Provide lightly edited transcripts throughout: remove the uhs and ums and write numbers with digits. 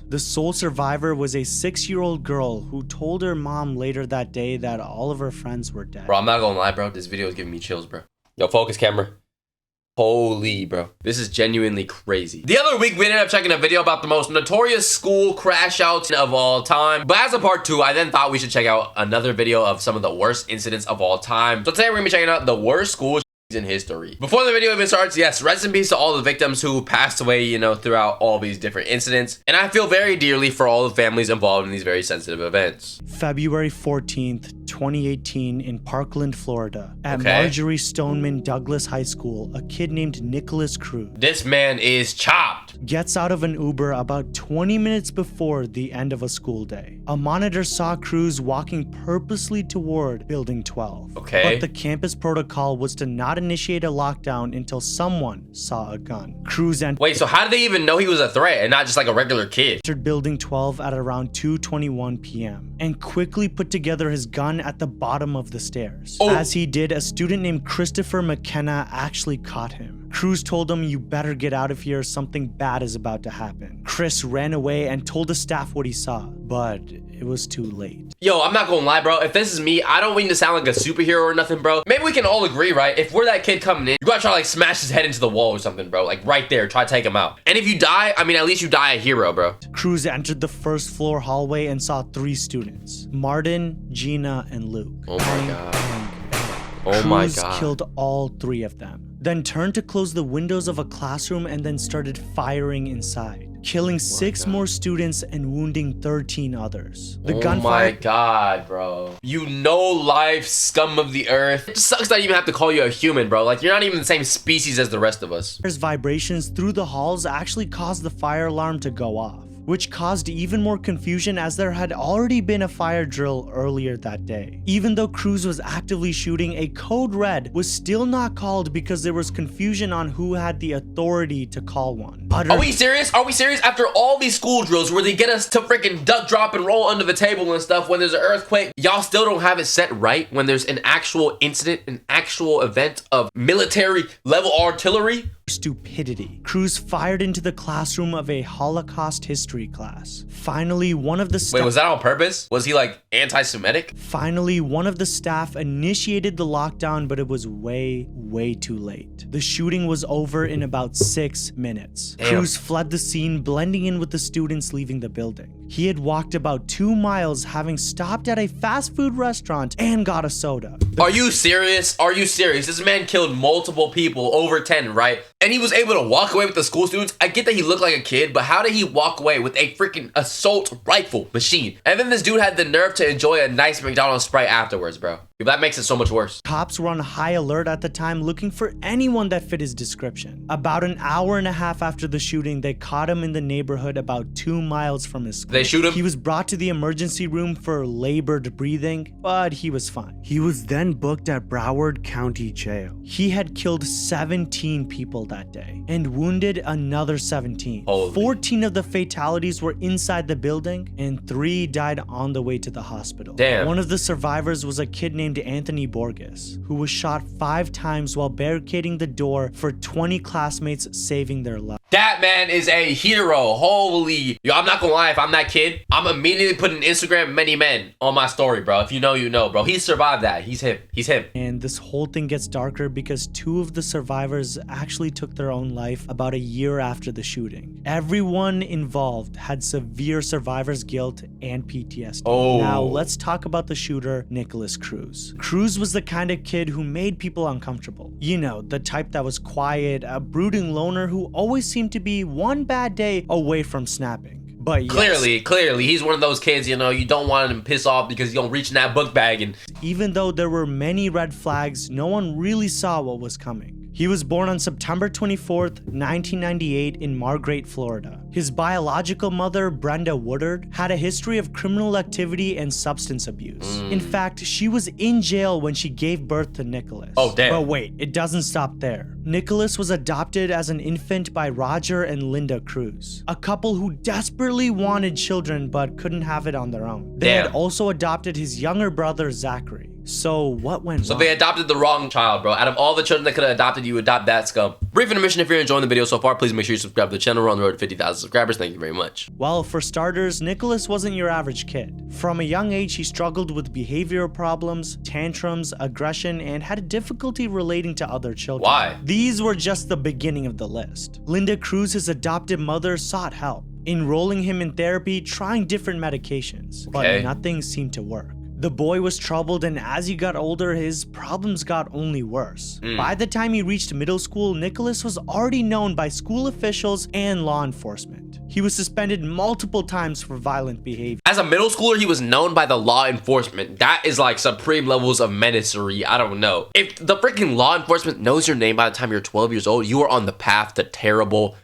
The sole survivor was a 6-year-old girl who told her mom later that day that all of her friends were dead. Bro, I'm not gonna lie, bro. This video is giving me chills, bro. Yo, focus camera. Holy, bro. This is genuinely crazy. The other week, we ended up checking a video about the most notorious school crash outs of all time. But as a part 2, I then thought we should check out another video of some of the worst incidents of all time. So today, we're gonna be checking out the worst school in history. Before the video even starts, yes, rest in peace to all the victims who passed away, you know, throughout all these different incidents. And I feel very dearly for all the families involved in these very sensitive events. February 14th, 2018 in Parkland, Florida. At Marjorie Stoneman Douglas High School, a kid named Nicholas Cruz. This man is chopped. Gets out of an Uber about 20 minutes before the end of a school day. A monitor saw Cruz walking purposely toward Building 12. But the campus protocol was to not initiate a lockdown until someone saw a gun. Cruz entered. Wait, so how did they even know he was a threat and not just like a regular kid? Entered Building 12 at around 2:21 p.m. and quickly put together his gun at the bottom of the stairs. As he did, a student named Christopher McKenna actually caught him. Cruz told him, "You better get out of here, something bad is about to happen." Chris ran away and told the staff what he saw, but it was too late. Yo, I'm not gonna lie, bro. If this is me, I don't mean to sound like a superhero or nothing, bro. Maybe we can all agree, right? If we're that kid coming in, you gotta try to like smash his head into the wall or something, bro. Like right there, try to take him out. And if you die, I mean, at least you die a hero, bro. Cruz entered the first floor hallway and saw 3 students, Martin, Gina, and Luke. Oh my God. Oh my God. Cruz killed all 3 of them, then turned to close the windows of a classroom and then started firing inside, killing 6 more students and wounding 13 others. The gunfire. Oh my God, bro. You know life, scum of the earth. It just sucks that I even have to call you a human, bro. Like, you're not even the same species as the rest of us. Vibrations through the halls actually caused the fire alarm to go off, which caused even more confusion as there had already been a fire drill earlier that day. Even though Cruz was actively shooting, a code red was still not called because there was confusion on who had the authority to call one. Are we serious? Are we serious? After all these school drills where they get us to freaking duck, drop, and roll under the table and stuff when there's an earthquake, y'all still don't have it set right when there's an actual incident, an actual event of military level artillery? Stupidity. Cruz fired into the classroom of a Holocaust history class. Finally, one of the Wait, was that on purpose? Was he like anti-Semitic? Finally, one of the staff initiated the lockdown, but it was way too late. The shooting was over in about 6 minutes. Damn. Cruz fled the scene, blending in with the students leaving the building. He had walked about 2 miles, having stopped at a fast food restaurant and got a soda. Are you serious? Are you serious? This man killed multiple people, over 10, right? And he was able to walk away with the school students. I get that he looked like a kid, but how did he walk away with a freaking assault rifle machine? And then this dude had the nerve to enjoy a nice McDonald's Sprite afterwards, bro. That makes it so much worse. Cops were on high alert at the time, looking for anyone that fit his description. About an hour and a half after the shooting, they caught him in the neighborhood about 2 miles from his school. They shoot him? He was brought to the emergency room for labored breathing, but he was fine. He was then booked at Broward County Jail. He had killed 17 people that day and wounded another 17. Holy. 14 of the fatalities were inside the building and 3 died on the way to the hospital. Damn. One of the survivors was a kid named Anthony Borges, who was shot 5 times while barricading the door for 20 classmates, saving their lives. That man is a hero. Holy. Yo, I'm not gonna lie, if I'm that kid, I'm immediately putting Instagram many men on my story, bro. If you know, you know, bro. He survived that. He's him. He's him. And this whole thing gets darker because 2 of the survivors actually took their own life about a year after the shooting. Everyone involved had severe survivor's guilt and PTSD. Oh. Now let's talk about the shooter, Nicholas Cruz. Cruz was the kind of kid who made people uncomfortable. You know, the type that was quiet, a brooding loner who always seemed to be one bad day away from snapping. But yes, clearly, he's one of those kids, you know, you don't want him to piss off because you don't reach in that book bag. And even though there were many red flags, no one really saw what was coming. He was born on September 24th, 1998 in Margate, Florida. His biological mother, Brenda Woodard, had a history of criminal activity and substance abuse. In fact, she was in jail when she gave birth to Nicholas. Oh, damn. But wait, it doesn't stop there. Nicholas was adopted as an infant by Roger and Linda Cruz, a couple who desperately wanted children but couldn't have it on their own. They had also adopted his younger brother, Zachary. So what went wrong? So they adopted the wrong child, bro. Out of all the children that could have adopted, you adopt that scum. Brief intermission. If you're enjoying the video so far, please make sure you subscribe to the channel. We're on the road to 50,000 subscribers. Thank you very much. Well, for starters, Nicholas wasn't your average kid. From a young age, he struggled with behavioral problems, tantrums, aggression, and had difficulty relating to other children. Why? These were just the beginning of the list. Linda Cruz, his adoptive mother, sought help, enrolling him in therapy, trying different medications, but nothing seemed to work. The boy was troubled, and as he got older, his problems got only worse. By the time he reached middle school, Nicholas was already known by school officials and law enforcement. He was suspended multiple times for violent behavior. As a middle schooler, he was known by the law enforcement. That is like supreme levels of menacery. I don't know. If the freaking law enforcement knows your name by the time you're 12 years old, you are on the path to terrible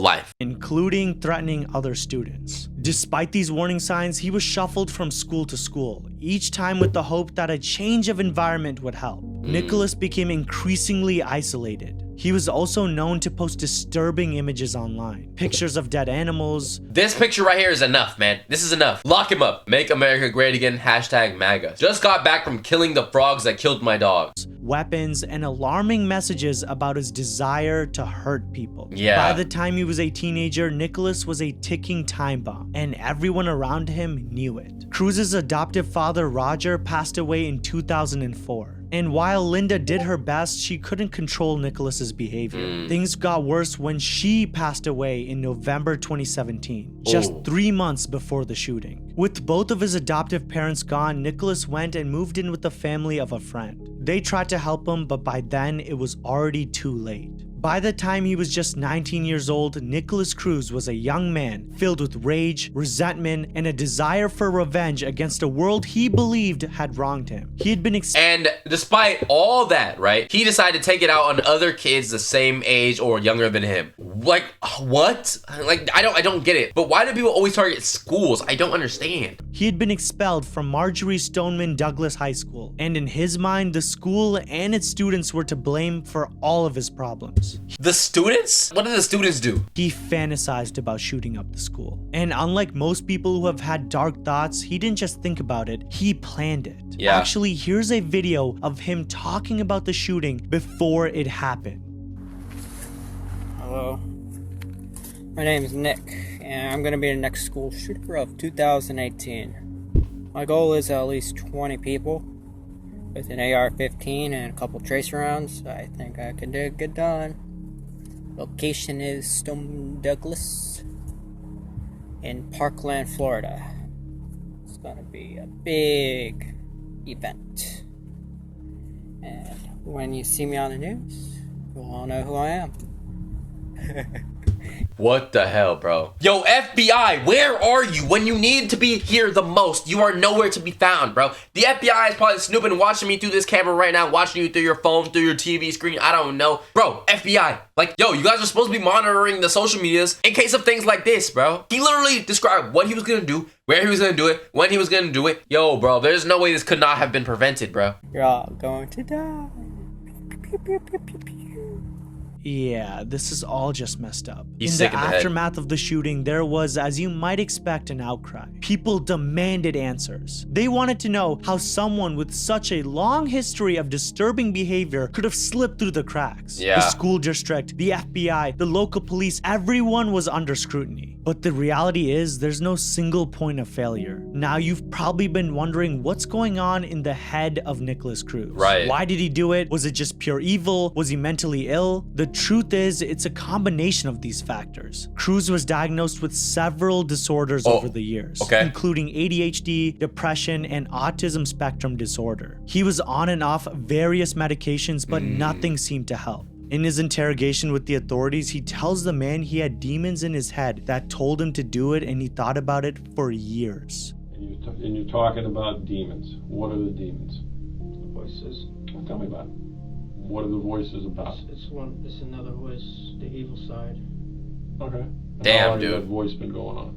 life, including threatening other students. Despite these warning signs, he was shuffled from school to school, each time with the hope that a change of environment would help. Nicholas became increasingly isolated. He was also known to post disturbing images online. Pictures of dead animals. This picture right here is enough, man. This is enough. Lock him up. Make America great again. Hashtag MAGA. Just got back from killing the frogs that killed my dogs. Weapons, and alarming messages about his desire to hurt people. Yeah. By the time he was a teenager, Nicholas was a ticking time bomb, and everyone around him knew it. Cruz's adoptive father, Roger, passed away in 2004. And while Linda did her best, she couldn't control Nicholas's behavior. Things got worse when she passed away in November 2017, just 3 months before the shooting. With both of his adoptive parents gone, Nicholas went and moved in with the family of a friend. They tried to help him, but by then it was already too late. By the time he was just 19 years old, Nicholas Cruz was a young man filled with rage, resentment, and a desire for revenge against a world he believed had wronged him. He had been And despite all that, right, he decided to take it out on other kids the same age or younger than him. Like, what? Like, I don't get it. But why do people always target schools? I don't understand. He had been expelled from Marjorie Stoneman Douglas High School, and in his mind, the school and its students were to blame for all of his problems. The students? What did the students do? He fantasized about shooting up the school. And unlike most people who have had dark thoughts, he didn't just think about it, he planned it. Yeah. Actually, here's a video of him talking about the shooting before it happened. Hello. My name is Nick, and I'm going to be the next school shooter of 2018. My goal is at least 20 people with an AR-15 and a couple tracer rounds. I think I can get it done. Location is Stoneman Douglas in Parkland, Florida. It's going to be a big event. And when you see me on the news, you'll all know who I am. What the hell, bro? Yo, FBI, where are you when you need to be here the most? You are nowhere to be found, bro. The FBI is probably snooping, watching me through this camera right now, watching you through your phone, through your TV screen. I don't know. Bro, FBI, like, yo, you guys are supposed to be monitoring the social medias in case of things like this, bro. He literally described what he was gonna do, where he was gonna do it, when he was gonna do it. Yo, bro, there's no way this could not have been prevented, bro. You're all going to die. Pew, pew, pew, pew, pew. Yeah, this is all just messed up. He's in sick the in the head. aftermath of the shooting, there was, as you might expect, an outcry. People demanded answers. They wanted to know how someone with such a long history of disturbing behavior could have slipped through the cracks. Yeah. The school district, the FBI, the local police, everyone was under scrutiny. But the reality is, there's no single point of failure. Now, you've probably been wondering what's going on in the head of Nicholas Cruz. Right. Why did he do it? Was it just pure evil? Was he mentally ill? The truth is, it's a combination of these factors. Cruz was diagnosed with several disorders over the years, including ADHD, depression, and autism spectrum disorder. He was on and off various medications, but nothing seemed to help. In his interrogation with the authorities, he tells the man he had demons in his head that told him to do it, and he thought about it for years. And you're talking about demons. What are the demons? Voices. Well, tell me about it. What are the voices about? It's another voice, the evil side. Okay. Damn, How long has dude. that voice been going on?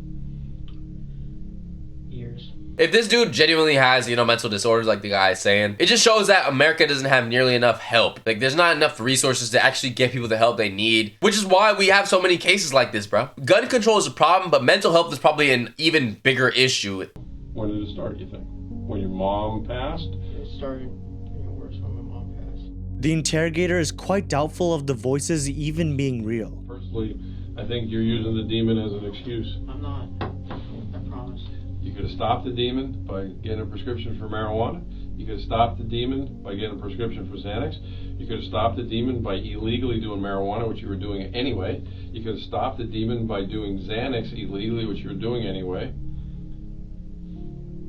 Years. If this dude genuinely has, you know, mental disorders like the guy is saying, it just shows that America doesn't have nearly enough help. Like, there's not enough resources to actually get people the help they need, which is why we have so many cases like this, bro. Gun control is a problem, but mental health is probably an even bigger issue. When did it start, you think? When your mom passed? It started getting worse when my mom passed. The interrogator is quite doubtful of the voices even being real. Personally, I think you're using the demon as an excuse. I'm not. I promise. You could have stopped the demon by getting a prescription for marijuana. You could have stopped the demon by getting a prescription for Xanax. You could have stopped the demon by illegally doing marijuana, which you were doing anyway. You could have stopped the demon by doing Xanax illegally, which you were doing anyway.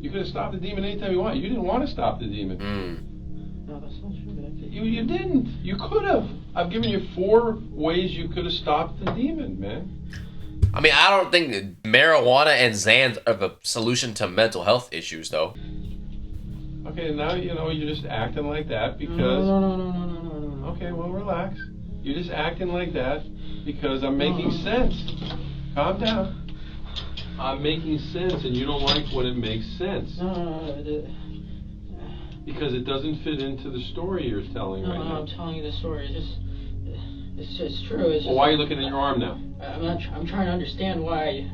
You could have stopped the demon anytime you want. You didn't want to stop the demon. No, that's not true. You didn't. You could have. I've given you 4 ways you could have stopped the demon, man. I mean, I don't think that marijuana and Xans are the solution to mental health issues, though. Okay, now you're just acting like that because. No. Okay, well, relax. You're just acting like that because I'm making sense. Calm down. I'm making sense, and you don't like when it makes sense. No. Because it doesn't fit into the story you're telling right now. I'm telling you the story. It's true. It's just, Well, why are you looking at your arm now? I'm trying to understand why.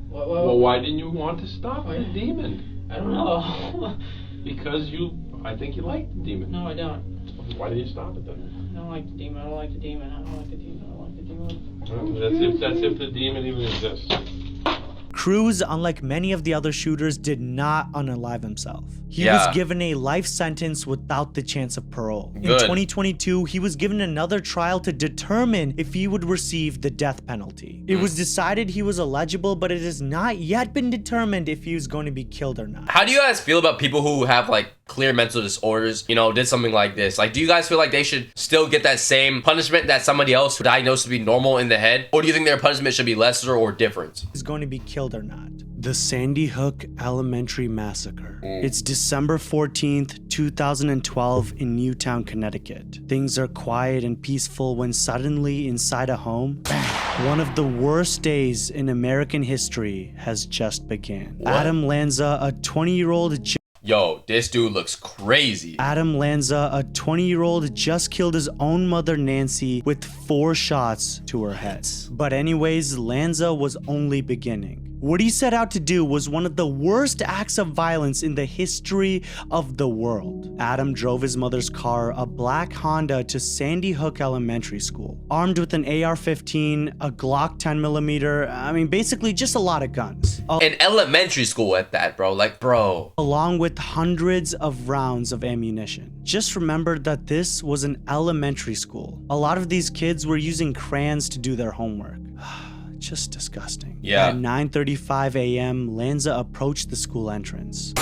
Well, why didn't you want to stop the demon? I don't know. Because I think you like the demon. No, I don't. Why didn't you stop it then? I don't like the demon. I don't like the demon. I don't like the demon. I don't like the demon. Well, that's if the demon even exists. Cruz, unlike many of the other shooters, did not unalive himself. He Yeah. was given a life sentence without the chance of parole. In Good. 2022, he was given another trial to determine if he would receive the death penalty. It was decided he was eligible, but it has not yet been determined if he was going to be killed or not. How do you guys feel about people who have like clear mental disorders, did something like this? Like, do you guys feel like they should still get that same punishment that somebody else who diagnosed to be normal in the head? Or do you think their punishment should be lesser or different? Is going to be killed or not. The Sandy Hook Elementary Massacre. It's December 14th, 2012 in Newtown, Connecticut. Things are quiet and peaceful when suddenly inside a home, one of the worst days in American history has just begun. What? Adam Lanza, a 20-year-old Yo, this dude looks crazy. Adam Lanza, a 20-year-old, just killed his own mother Nancy with 4 shots to her head. But anyways, Lanza was only beginning. What he set out to do was one of the worst acts of violence in the history of the world. Adam drove his mother's car, a black Honda, to Sandy Hook Elementary School, armed with an AR-15, a Glock 10mm, basically just a lot of guns. In elementary school at that, bro. Like, bro. Along with hundreds of rounds of ammunition. Just remember that this was an elementary school. A lot of these kids were using crayons to do their homework. Just disgusting. Yeah. At 9:35 a.m., Lanza approached the school entrance.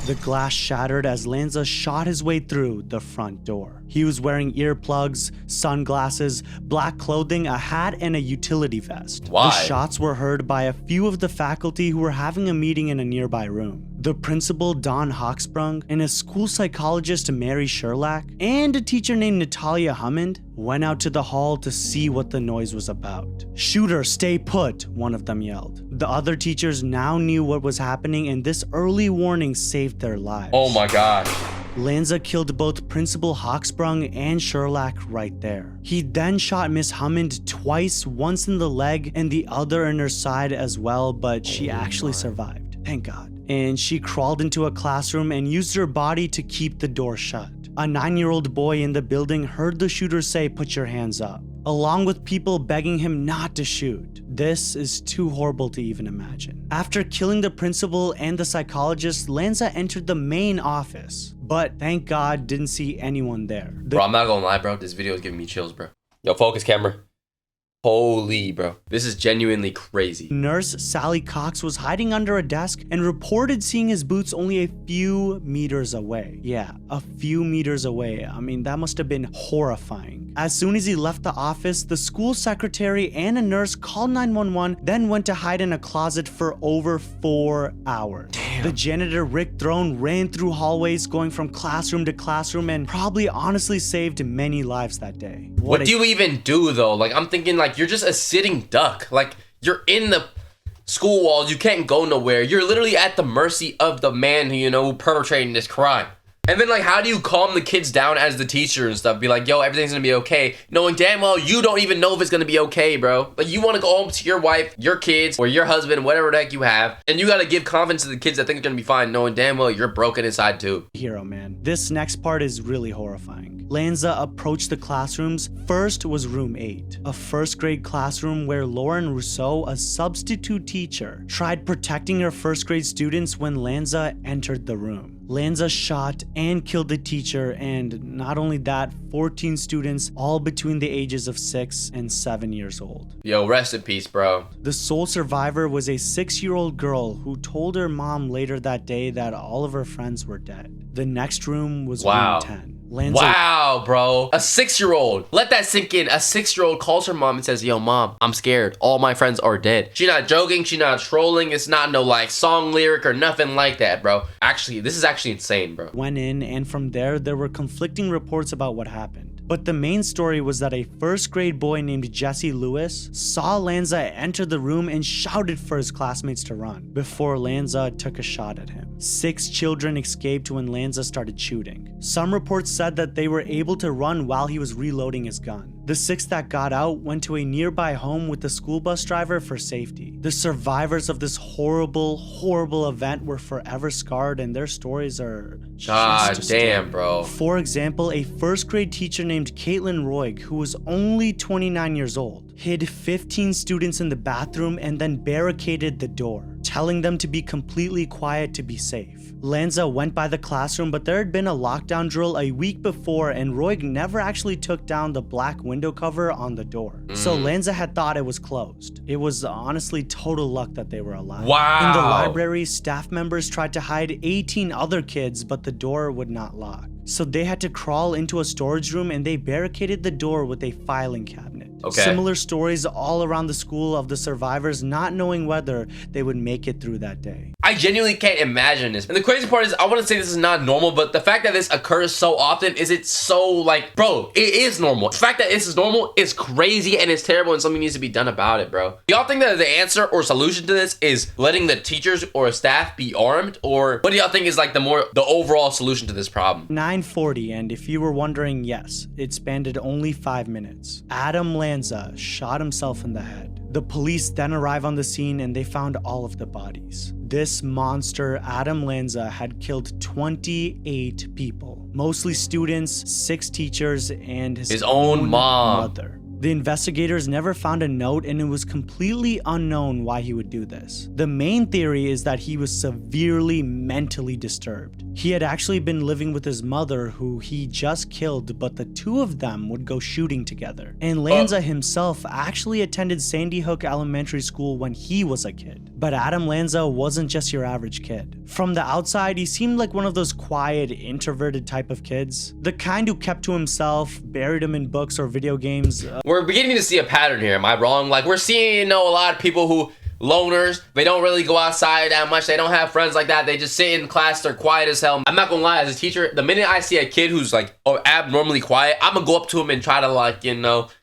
The glass shattered as Lanza shot his way through the front door. He was wearing earplugs, sunglasses, black clothing, a hat, and a utility vest. Why? The shots were heard by a few of the faculty who were having a meeting in a nearby room. The principal, Don Hawksprung, and a school psychologist, Mary Sherlack, and a teacher named Natalia Hammond went out to the hall to see what the noise was about. "Shooter, stay put," one of them yelled. The other teachers now knew what was happening, and this early warning saved their lives. Oh my god. Lanza killed both Principal Hawksprung and Sherlack right there. He then shot Miss Hammond twice, once in the leg and the other in her side as well, but she actually survived. Thank God. And she crawled into a classroom and used her body to keep the door shut. A 9-year-old boy in the building heard the shooter say, "Put your hands up," along with people begging him not to shoot. This is too horrible to even imagine. After killing the principal and the psychologist, Lanza entered the main office, but thank God didn't see anyone there. Bro, I'm not gonna lie, bro. This video is giving me chills, bro. Yo, focus camera. Holy, bro. This is genuinely crazy. Nurse Sally Cox was hiding under a desk and reported seeing his boots only a few meters away. Yeah, a few meters away. That must have been horrifying. As soon as he left the office, the school secretary and a nurse called 911, then went to hide in a closet for over 4 hours. Damn. The janitor, Rick Throne, ran through hallways going from classroom to classroom and probably honestly saved many lives that day. What do you even do, though? Like, I'm thinking, like, you're just a sitting duck. Like, you're in the school walls. You can't go nowhere. You're literally at the mercy of the man who, who perpetrated this crime. And then, like, how do you calm the kids down as the teacher and stuff? Be like, yo, everything's gonna be okay. Knowing damn well you don't even know if it's gonna be okay, bro. Like, you wanna go home to your wife, your kids, or your husband, whatever the heck you have, and you gotta give confidence to the kids that think it's gonna be fine, knowing damn well you're broken inside too. Hero, man. This next part is really horrifying. Lanza approached the classrooms. First was room 8, a first grade classroom where Lauren Rousseau, a substitute teacher, tried protecting her first grade students when Lanza entered the room. Lanza shot and killed the teacher, and not only that, 14 students, all between the ages of 6 and 7 years old. Yo, rest in peace, bro. The sole survivor was a 6-year-old girl who told her mom later that day that all of her friends were dead. The next room was room 10. Lanza. Wow, bro. A 6-year-old. Let that sink in. A 6-year-old calls her mom and says, yo, mom, I'm scared. All my friends are dead. She not joking. She not trolling. It's not no like song lyric or nothing like that, bro. Actually, this is actually insane, bro. Went in, and from there were conflicting reports about what happened. But the main story was that a first grade boy named Jesse Lewis saw Lanza enter the room and shouted for his classmates to run before Lanza took a shot at him. 6 children escaped when Lanza started shooting. Some reports said that they were able to run while he was reloading his gun. The 6 that got out went to a nearby home with the school bus driver for safety. The survivors of this horrible, horrible event were forever scarred, and their stories are God damn, bro. For example, a first grade teacher named Caitlin Roig, who was only 29 years old, hid 15 students in the bathroom and then barricaded the door, telling them to be completely quiet to be safe. Lanza went by the classroom, but there had been a lockdown drill a week before, and Roig never actually took down the black window cover on the door. So Lanza had thought it was closed. It was honestly total luck that they were alive. Wow. In the library, staff members tried to hide 18 other kids, but the door would not lock. So they had to crawl into a storage room, and they barricaded the door with a filing cabinet. Okay. Similar stories all around the school of the survivors not knowing whether they would make it through that day. I genuinely can't imagine this. And the crazy part is, I want to say this is not normal, but the fact that this occurs so often is it's so like, bro, it is normal. The fact that this is normal is crazy and it's terrible, and something needs to be done about it, bro. Y'all think that the answer or solution to this is letting the teachers or staff be armed? Or what do y'all think is like the overall solution to this problem? 9:40, and if you were wondering, yes, it spanned only 5 minutes. Adam Lanza shot himself in the head. The police then arrive on the scene and they found all of the bodies. This monster, Adam Lanza, had killed 28 people, mostly students, 6 teachers, and his own mother. The investigators never found a note, and it was completely unknown why he would do this. The main theory is that he was severely mentally disturbed. He had actually been living with his mother, who he just killed, but the two of them would go shooting together. And Lanza himself actually attended Sandy Hook Elementary School when he was a kid. But Adam Lanza wasn't just your average kid. From the outside, he seemed like one of those quiet, introverted type of kids. The kind who kept to himself, buried him in books or video games. We're beginning to see a pattern here. Am I wrong? Like, we're seeing, a lot of people who loners. They don't really go outside that much. They don't have friends like that. They just sit in class. They're quiet as hell. I'm not gonna lie, as a teacher, the minute I see a kid who's like abnormally quiet, I'm gonna go up to him and try to like,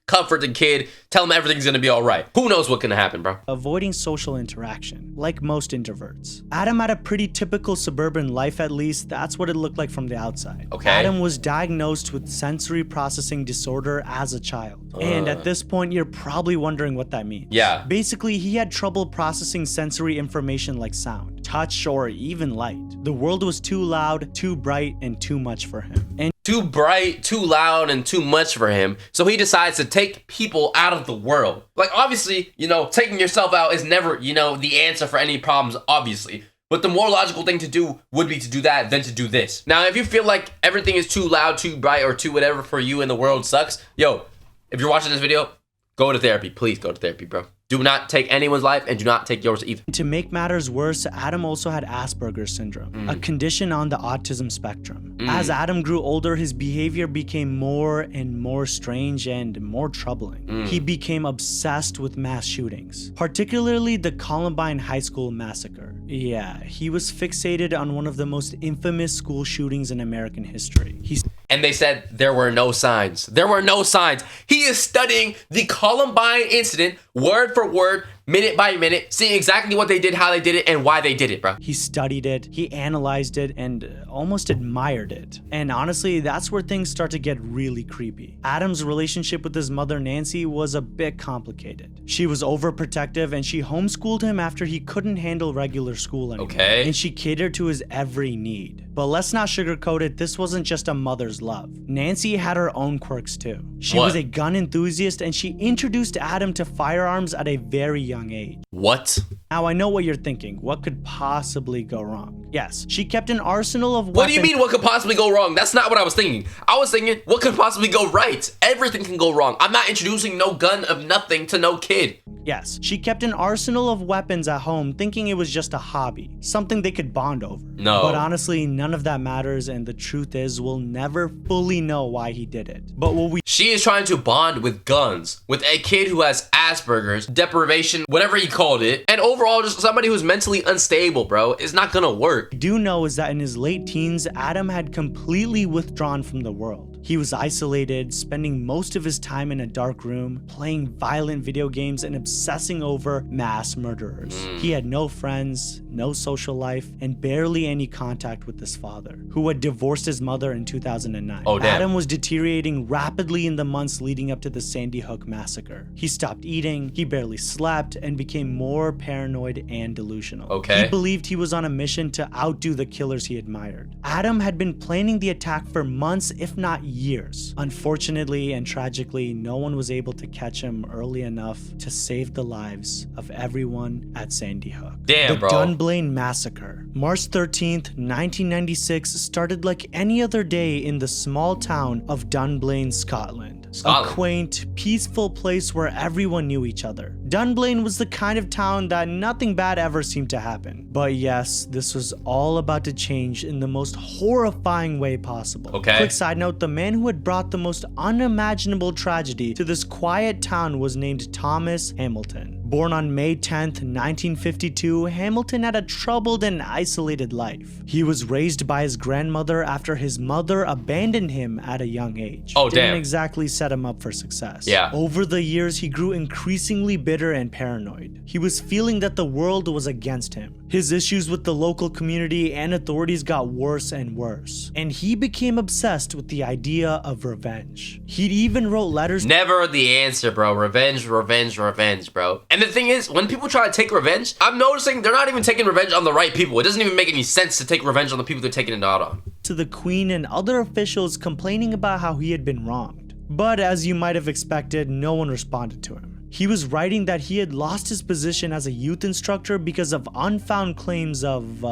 comfort the kid, tell him everything's gonna be all right. Who knows what can happen, bro? Avoiding social interaction, like most introverts. Adam had a pretty typical suburban life, at least. That's what it looked like from the outside. Okay. Adam was diagnosed with sensory processing disorder as a child. And at this point, you're probably wondering what that means. Yeah. Basically, he had trouble processing sensory information like sound, touch, or even light. The world was too loud, too bright, and too much for him. And too bright, too loud, and too much for him. So he decides to take people out of the world. Like, obviously, taking yourself out is never, the answer for any problems, obviously. But the more logical thing to do would be to do that than to do this. Now, if you feel like everything is too loud, too bright, or too whatever for you and the world sucks, if you're watching this video, go to therapy. Please go to therapy, bro. Do not take anyone's life, and do not take yours either. To make matters worse, Adam also had Asperger's syndrome, a condition on the autism spectrum. As Adam grew older, his behavior became more and more strange and more troubling. He became obsessed with mass shootings, particularly the Columbine High School massacre. Yeah, he was fixated on one of the most infamous school shootings in American history. And they said there were no signs. There were no signs. He is studying the Columbine incident word for word, minute by minute, seeing exactly what they did, how they did it, and why they did it, bro. He studied it, he analyzed it, and almost admired it. And honestly, that's where things start to get really creepy. Adam's relationship with his mother Nancy was a bit complicated. She was overprotective and she homeschooled him after he couldn't handle regular school anymore. Okay. And she catered to his every need. But let's not sugarcoat it, this wasn't just a mother's love. Nancy had her own quirks too. She was a gun enthusiast and she introduced Adam to firearms at a very young age. What? Now I know what you're thinking. What could possibly go wrong? Yes, she kept an arsenal of weapons. What do you mean what could possibly go wrong? That's not what I was thinking. I was thinking what could possibly go right? Everything can go wrong. I'm not introducing no gun of nothing to no kid. Yes, she kept an arsenal of weapons at home thinking it was just a hobby, something they could bond over. No. But honestly, none of that matters, and the truth is we'll never fully know why he did it. But what we She is trying to bond with guns, with a kid who has Asperger's, deprivation, whatever he called it, and overall just somebody who's mentally unstable, bro. It's not gonna work. do know is that in his late teens, Adam had completely withdrawn from the world. He was isolated, spending most of his time in a dark room, playing violent video games and obsessing over mass murderers. He had no friends, no social life, and barely any contact with his father, who had divorced his mother in 2009. Oh, damn. Adam was deteriorating rapidly in the months leading up to the Sandy Hook massacre. He stopped eating, he barely slept, and became more paranoid and delusional. Okay. He believed he was on a mission to outdo the killers he admired. Adam had been planning the attack for months, if not years. Unfortunately and tragically, no one was able to catch him early enough to save the lives of everyone at Sandy Hook. Damn, the bro. Dunblane massacre. March 13th, 1996 started like any other day in the small town of Dunblane, Scotland. A quaint, peaceful place where everyone knew each other. Dunblane was the kind of town that nothing bad ever seemed to happen. But yes, this was all about to change in the most horrifying way possible. Okay. Quick side note, the man who had brought the most unimaginable tragedy to this quiet town was named Thomas Hamilton. Born on May 10th, 1952, Hamilton had a troubled and isolated life. He was raised by his grandmother after his mother abandoned him at a young age. Oh, Didn't damn. exactly set him up for success. Yeah. Over the years, he grew increasingly bitter and paranoid. He was feeling that the world was against him. His issues with the local community and authorities got worse and worse, and he became obsessed with the idea of revenge. He even wrote letters. Never the answer, bro. Revenge, revenge, revenge, bro. And the thing is, when people try to take revenge, I'm noticing they're not even taking revenge on the right people. It doesn't even make any sense to take revenge on the people they're taking it out on. To the Queen and other officials complaining about how he had been wronged. But as you might have expected, no one responded to him. He was writing that he had lost his position as a youth instructor because of unfound claims of,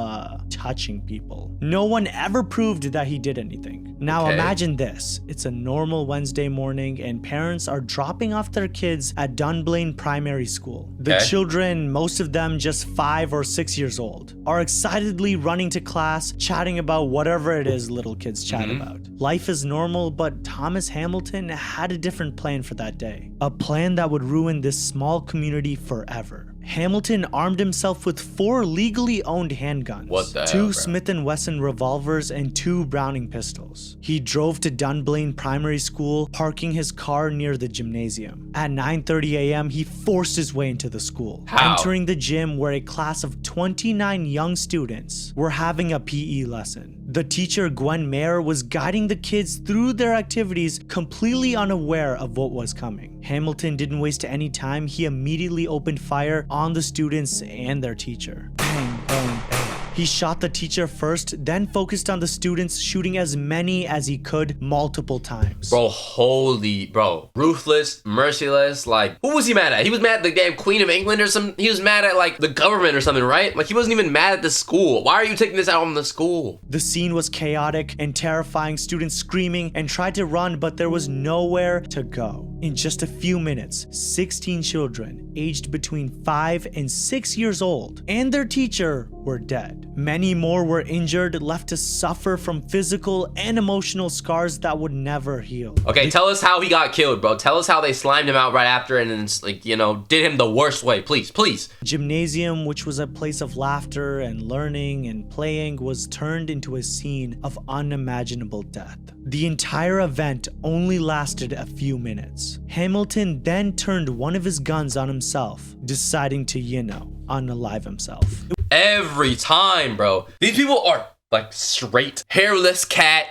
touching people. No one ever proved that he did anything. Now Okay. imagine this. It's a normal Wednesday morning and parents are dropping off their kids at Dunblane Primary School. The Okay. children, most of them just 5 or 6 years old, are excitedly running to class, chatting about whatever it is little kids chat about. Life is normal, but Thomas Hamilton had a different plan for that day. A plan that would ruin this small community forever. Hamilton armed himself with 4 legally owned handguns, What the hell, 2 bro? Smith & Wesson revolvers, and 2 Browning pistols. He drove to Dunblane Primary School, parking his car near the gymnasium. At 9:30 a.m., he forced his way into the school, How? entering the gym where a class of 29 young students were having a PE lesson. The teacher, Gwen Mayer, was guiding the kids through their activities, completely unaware of what was coming. Hamilton didn't waste any time. He immediately opened fire on the students and their teacher. Bang, bang, bang. He shot the teacher first, then focused on the students, shooting as many as he could multiple times. Bro, holy, bro. Ruthless, merciless, like, who was he mad at? He was mad at the damn Queen of England or something? He was mad at, like, the government or something, right? Like, he wasn't even mad at the school. Why are you taking this out on the school? The scene was chaotic and terrifying, students screaming and tried to run, but there was nowhere to go. In just a few minutes, 16 children, aged between 5 and 6 years old, and their teacher were dead. Many more were injured, left to suffer from physical and emotional scars that would never heal. Okay, tell us how he got killed, bro. Tell us how they slimed him out right after and then, like, you know, did him the worst way. Please, please. Gymnasium, which was a place of laughter and learning and playing, was turned into a scene of unimaginable death. The entire event only lasted a few minutes. Hamilton then turned one of his guns on himself, deciding to, unalive himself. Every time, bro. These people are like straight hairless cat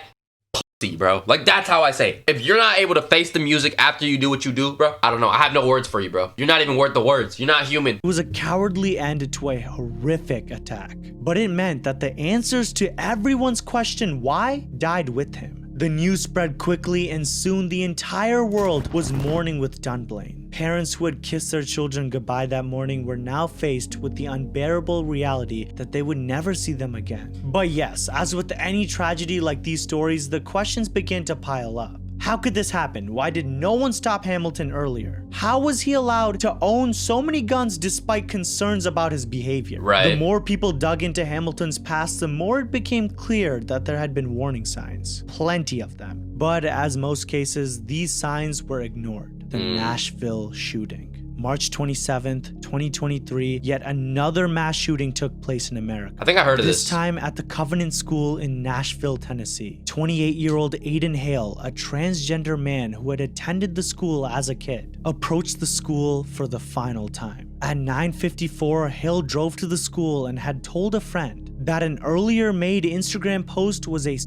pussy, bro. Like, that's how I say. If you're not able to face the music after you do what you do, bro, I don't know. I have no words for you, bro. You're not even worth the words. You're not human. It was a cowardly end to a horrific attack, but it meant that the answers to everyone's question why died with him. The news spread quickly, and soon the entire world was mourning with Dunblane. Parents who had kissed their children goodbye that morning were now faced with the unbearable reality that they would never see them again. But yes, as with any tragedy like these stories, the questions began to pile up. How could this happen? Why did no one stop Hamilton earlier? How was he allowed to own so many guns despite concerns about his behavior? Right. The more people dug into Hamilton's past, the more it became clear that there had been warning signs. Plenty of them. But as most cases, these signs were ignored. The Nashville shooting. March 27th, 2023, yet another mass shooting took place in America. I think I heard of this. This time at the Covenant School in Nashville, Tennessee. 28-year-old Aiden Hale, a transgender man who had attended the school as a kid, approached the school for the final time. At 9:54, Hale drove to the school and had told a friend that an earlier made Instagram post was a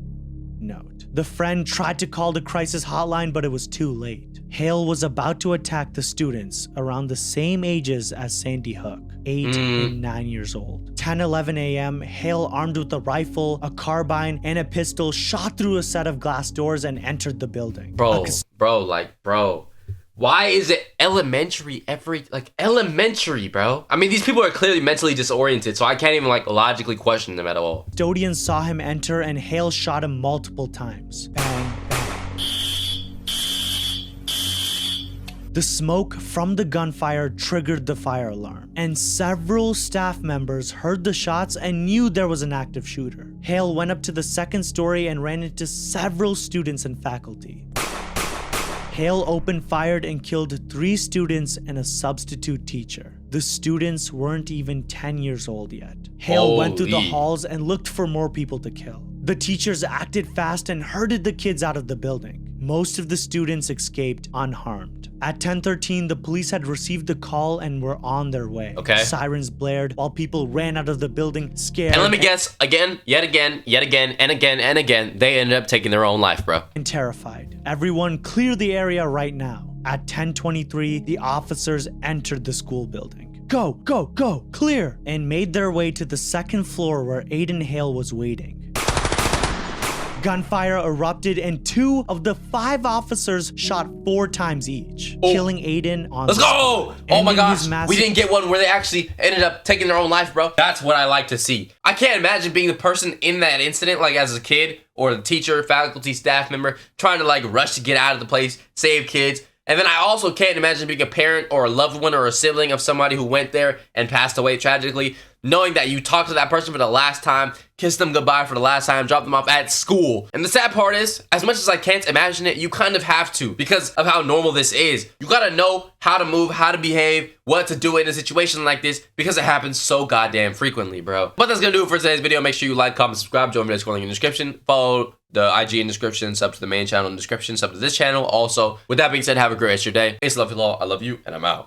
note. The friend tried to call the crisis hotline, but it was too late. Hale was about to attack the students around the same ages as Sandy Hook, 8 and 9 years old. 10:11 a.m., Hale, armed with a rifle, a carbine, and a pistol, shot through a set of glass doors and entered the building. Bro. Why is it elementary elementary, bro? I mean, these people are clearly mentally disoriented, so I can't even logically question them at all. Custodians saw him enter and Hale shot him multiple times. Bang, bang. The smoke from the gunfire triggered the fire alarm, and several staff members heard the shots and knew there was an active shooter. Hale went up to the second story and ran into several students and faculty. Hale opened fire and killed 3 students and a substitute teacher. The students weren't even 10 years old yet. Hale went through the halls and looked for more people to kill. The teachers acted fast and herded the kids out of the building. Most of the students escaped unharmed. At 10:13, the police had received the call and were on their way. Okay. Sirens blared while people ran out of the building, scared. And let me guess, yet again, they ended up taking their own life, bro. And terrified. Everyone clear the area right now. At 10:23, the officers entered the school building. Go, go, go, clear! And made their way to the second floor where Aiden Hale was waiting. Gunfire erupted and 2 of the 5 officers shot 4 times each, killing Aiden on Let's the go! spot. Oh my Ending his gosh, we didn't get one where they actually ended up taking their own life, bro. That's what I like to see. I can't imagine being the person in that incident, as a kid, or the teacher, faculty, staff member, trying to rush to get out of the place, save kids. And then I also can't imagine being a parent or a loved one or a sibling of somebody who went there and passed away tragically, knowing that you talked to that person for the last time, kissed them goodbye for the last time, dropped them off at school. And the sad part is, as much as I can't imagine it, you kind of have to because of how normal this is. You gotta know how to move, how to behave, what to do in a situation like this because it happens so goddamn frequently, bro. But that's gonna do it for today's video. Make sure you like, comment, subscribe, join me in the description, follow the IG in the description, sub to the main channel in the description, sub to this channel. Also, with that being said, have a great rest of your day. Peace, love you all. I love you, and I'm out.